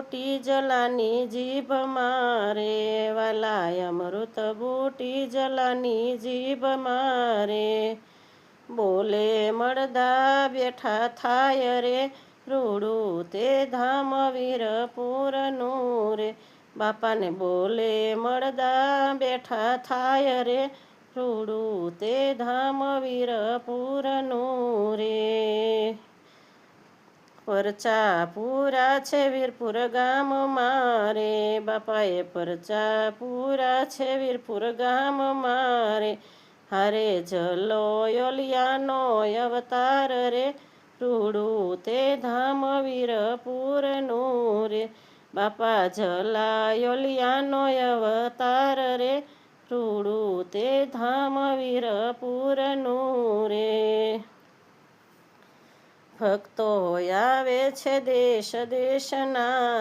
બૂટી જલાની જીભ મારે, વાલા અમૃત બૂટી જલાની જીભ મારે. બોલે મળદા બેઠા થાય રે, રૂડું તે ધામ વીરપુરનું રે. બાપાને બોલે મળદા બેઠા થાય રે, રૂડું તે ધામ વીરપુરનું રે. પરચા પૂરા છે વીરપુર ગામ મારે, બાપાએ પરચા પૂરા છે વીરપુર ગામ મારે. હારે જલો યોલિયાનો અવતાર રે, રૂડું તે ધામ વીરપુરનું રે. બાપા જલા યોલિયાનો અવતાર રે, રૂડું તે ધામ વીરપુરનું રે. ભક્તો આવે છે દેશ દેશના